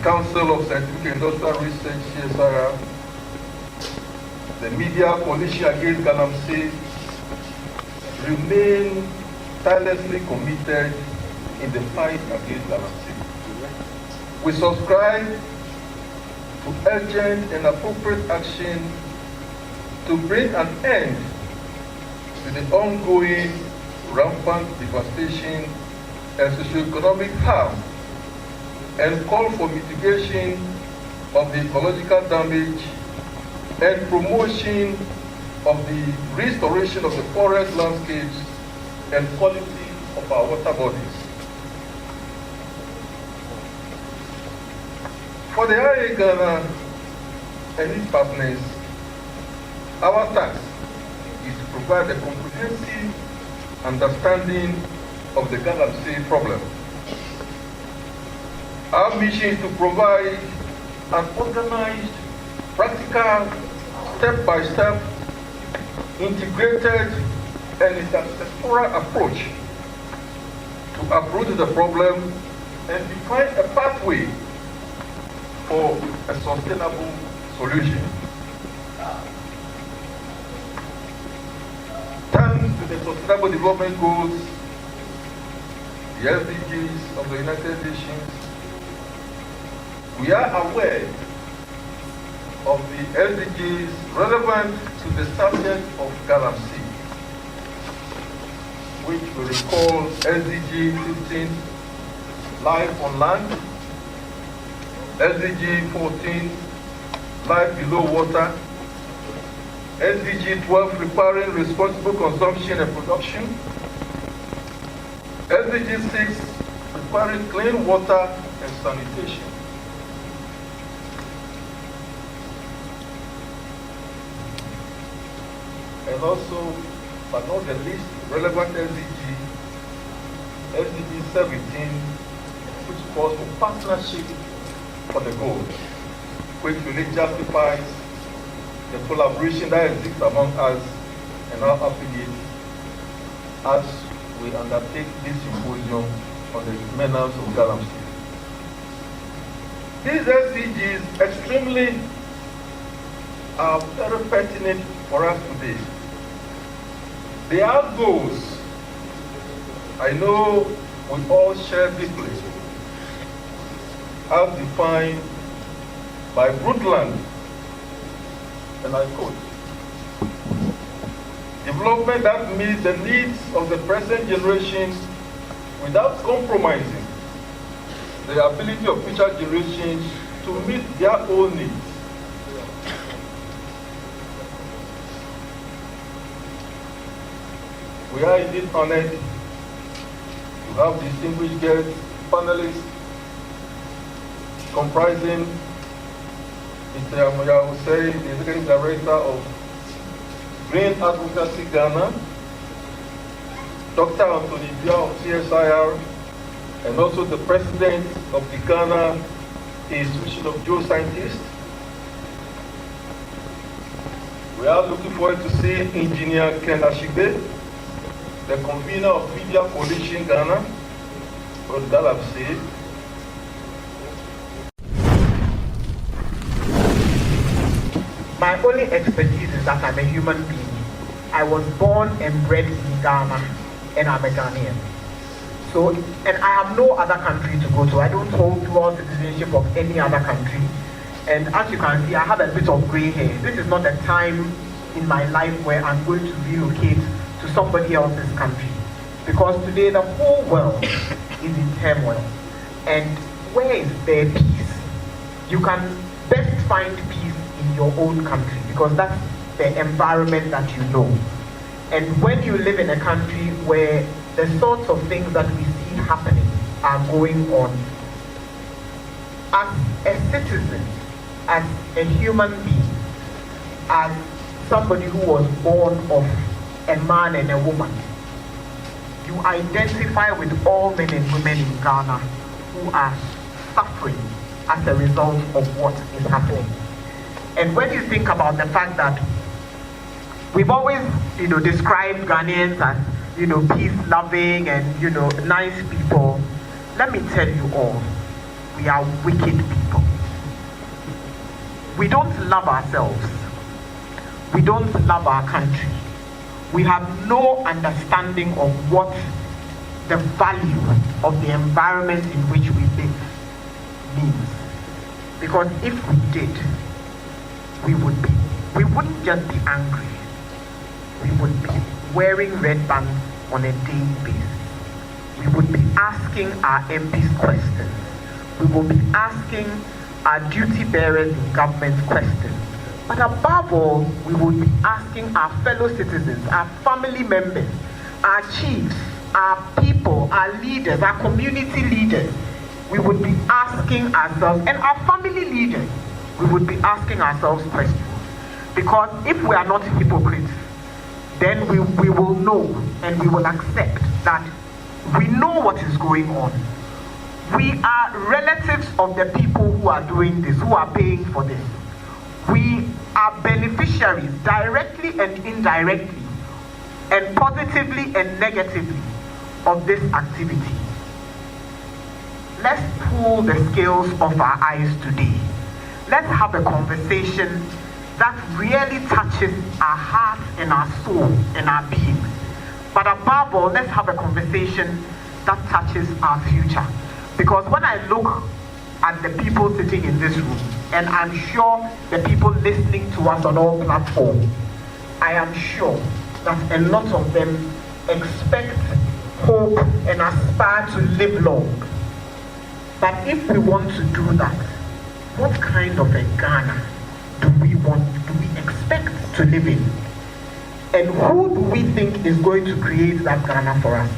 Council of Scientific Industrial Research, CSIR, the Media Coalition Against Galamsey, remain tirelessly committed in the fight against Galamsey. We subscribe to urgent and appropriate action to bring an end to the ongoing rampant devastation and socioeconomic harm, and call for mitigation of the ecological damage and promotion of the restoration of the forest landscapes and quality of our water bodies. For the IAIA Ghana and its partners, our task is to provide a comprehensive understanding of the Galamsey problem. Our mission is to provide an organized, practical, step-by-step, integrated, and intersektoral approach to approach the problem and define a pathway for a sustainable solution. Thanks to the Sustainable Development Goals, the SDGs of the United Nations, we are aware of the SDGs relevant to the subject of Galamsey, which we recall SDG 15, Life on Land, SDG 14, Life Below Water, SDG 12, Requiring Responsible Consumption and Production, SDG 6, Requiring Clean Water and Sanitation. And also, but not the least relevant SDG, SDG 17, which calls for partnership for the goal, which really justifies the collaboration that exists among us and our affiliates as we undertake this symposium on the menace of Galamsey. These SDGs extremely are very pertinent for us today. They are goals I know we all share deeply, as defined by Brundtland, and I quote, development that meets the needs of the present generation without compromising the ability of future generations to meet their own needs. We are indeed honored to have distinguished guests, panelists, comprising Mr. Amoya Hussein, the Executive Director of Green Advocacy Ghana, Dr. Anthony Bia of CSIR, and also the President of the Ghana Institution of Geoscientists. We are looking forward to seeing Engineer Ken Ashibe, the convener of Media Coalition Ghana, from Galamsey. My only expertise is that I'm a human being. I was born and bred in Ghana, and I'm a Ghanaian. So, and I have no other country to go to. I don't hold dual citizenship of any other country. And as you can see, I have a bit of gray hair. This is not the time in my life where I'm going to relocate to somebody else's country. Because today the whole world is in turmoil. And where is there peace? You can best find peace in your own country, because that's the environment that you know. And when you live in a country where the sorts of things that we see happening are going on, as a citizen, as a human being, as somebody who was born of a man and a woman, you identify with all men and women in Ghana who are suffering as a result of what is happening. And when you think about the fact that we've always, described Ghanaians as, peace-loving and, nice people, let me tell you all, we are wicked people. We don't love ourselves. We don't love our country. We have no understanding of what the value of the environment in which we live means. Because if we did, we wouldn't just be angry. We would be wearing red bands on a daily basis. We would be asking our MPs questions. We will be asking our duty bearers in government questions. But above all, we will be asking our fellow citizens, our family members, our chiefs, our people, our leaders, our community leaders. We would be asking ourselves, and our family leaders, we would be asking ourselves questions. Because if we are not hypocrites, then we will know and we will accept that we know what is going on. We are relatives of the people who are doing this, who are paying for this. We are beneficiaries, directly and indirectly, and positively and negatively, of this activity. Let's pull the scales off our eyes today. Let's have a conversation that really touches our heart and our soul and our being. But above all, let's have a conversation that touches our future. Because when I look at the people sitting in this room, and I'm sure the people listening to us on all platforms, I am sure that a lot of them expect, hope, and aspire to live long. But if we want to do that, what kind of a Ghana do we expect to live in? And who do we think is going to create that Ghana for us?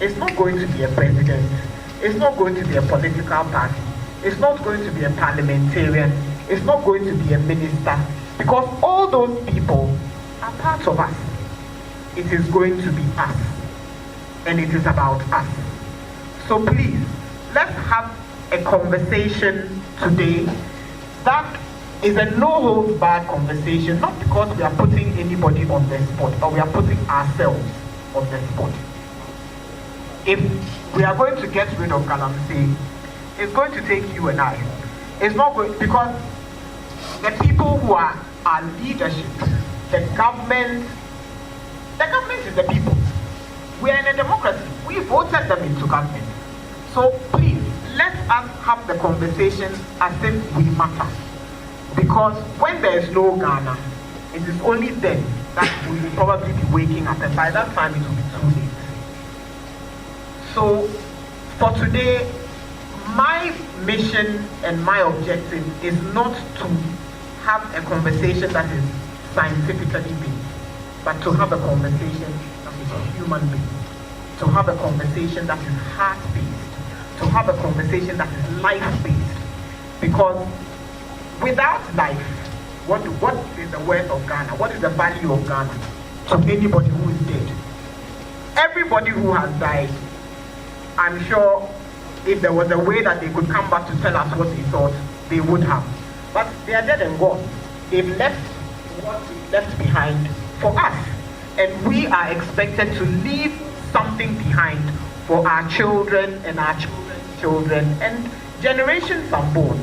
It's not going to be a president. It's not going to be a political party. It's not going to be a parliamentarian. It's not going to be a minister. Because all those people are part of us. It is going to be us. And it is about us. So please, let's have a conversation today that is a no-holds-barred conversation, not because we are putting anybody on the spot, but we are putting ourselves on the spot. If we are going to get rid of Galamsey, it's going to take you and I. It's not going, because the people who are our leadership, the government is the people. We are in a democracy. We voted them into government. So please, let us have the conversation as if we matter. Because when there is no Ghana, it is only then that we will probably be waking up, and by that time it will be too late. So for today, my mission and my objective is not to have a conversation that is scientifically based, but to have a conversation that is human based, to have a conversation that is heart based, to have a conversation that is life based. Because without life, what is the worth of Ghana? What is the value of Ghana to anybody who is dead? Everybody who has died, I'm sure if there was a way that they could come back to tell us what they thought, they would have. But they are dead and gone. They've left what they left behind for us. And we are expected to leave something behind for our children and our children's children and generations unborn.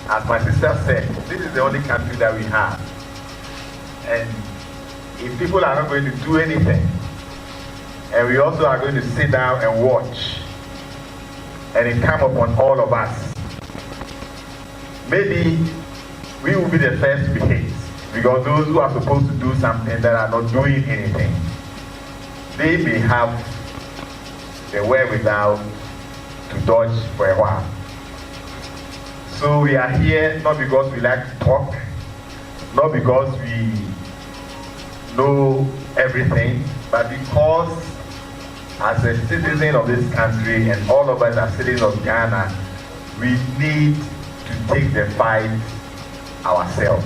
As my sister said, this is the only country that we have. And if people are not going to do anything, and we also are going to sit down and watch, and it come upon all of us, maybe we will be the first to be hit, because those who are supposed to do something that are not doing anything, they may have the wherewithal to dodge for a while. So we are here not because we like to talk, not because we know everything, but because as a citizen of this country, and all of us as citizens of Ghana, we need to take the fight ourselves.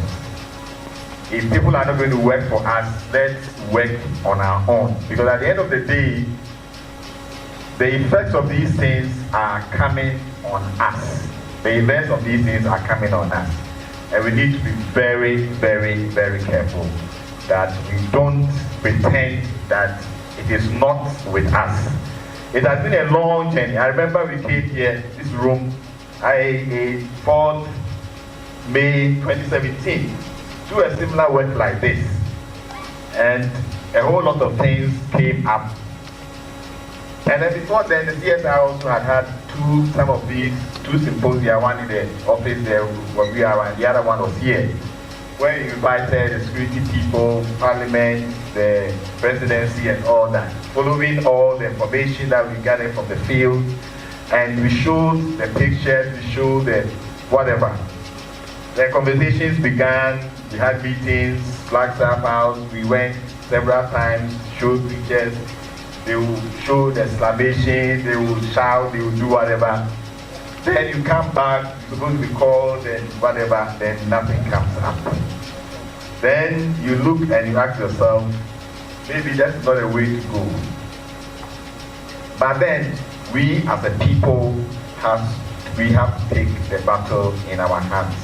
If people are not going to work for us, let's work on our own. Because at the end of the day, the effects of these things are coming on us. The events of these things are coming on us. And we need to be very, very, very careful that we don't pretend that it is not with us. It has been a long journey. I remember we came here, this room, IAIA, 4th May 2017, do a similar work like this. And a whole lot of things came up. And then before then, the CSI also had some of these two symposia, one in the office there where we are, and the other one was here, where we invited the security people, parliament, the presidency, and all that, following all the information that we gathered from the field. And we showed the pictures, we showed the whatever. The conversations began, we had meetings, Flagstaff House, we went several times, showed pictures. They will show the exclamation, they will shout, they will do whatever. Then you come back, you're supposed to be called and whatever, then nothing comes up. Then you look and you ask yourself, maybe that's not a way to go. But then we as a people have to take the battle in our hands.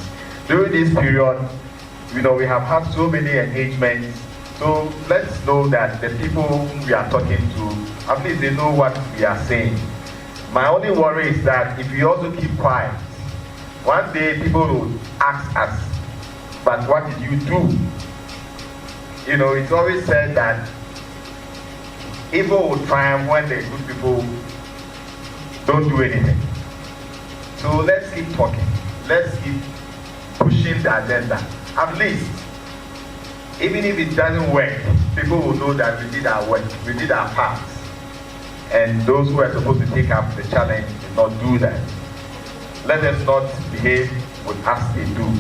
During this period, we have had so many engagements. So let's know that the people we are talking to, at least they know what we are saying. My only worry is that if we also keep quiet, one day people will ask us, but what did you do? It's always said that evil will triumph when the good people don't do anything. So let's keep talking. Let's keep pushing the agenda. At least, even if it doesn't work, people will know that we did our work, we did our part. And those who are supposed to take up the challenge did not do that. Let us not behave with as they do.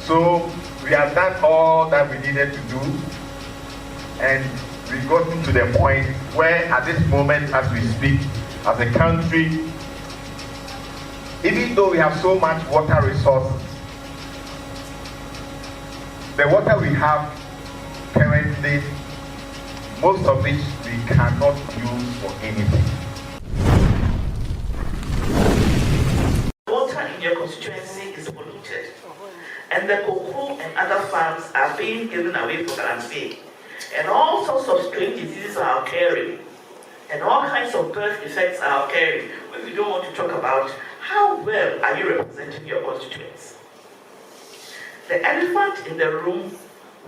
So we have done all that we needed to do, and we've gotten to the point where at this moment as we speak, as a country, even though we have so much water resources, the water we have currently, most of which we cannot use for anything. Water in your constituency is polluted, and the cocoa and other farms are being given away for Galamsey, and all sorts of strange diseases are occurring, and all kinds of birth defects are occurring. If you don't want to talk about how well are you representing your constituents. The elephant in the room,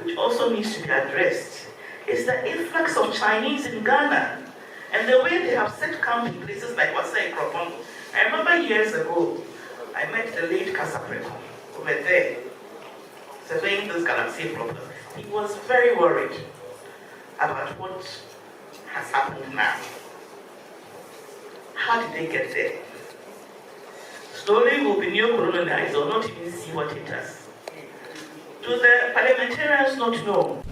which also needs to be addressed, is the influx of Chinese in Ghana and the way they have set camp in places like Wasa and Kropongo. I remember years ago, I met the late Kasapreko over there, surveying this Galamsey problem. He was very worried about what has happened now. How did they get there? Slowly we'll be neo-colonized or not even see what it does. Do the parliamentarians not know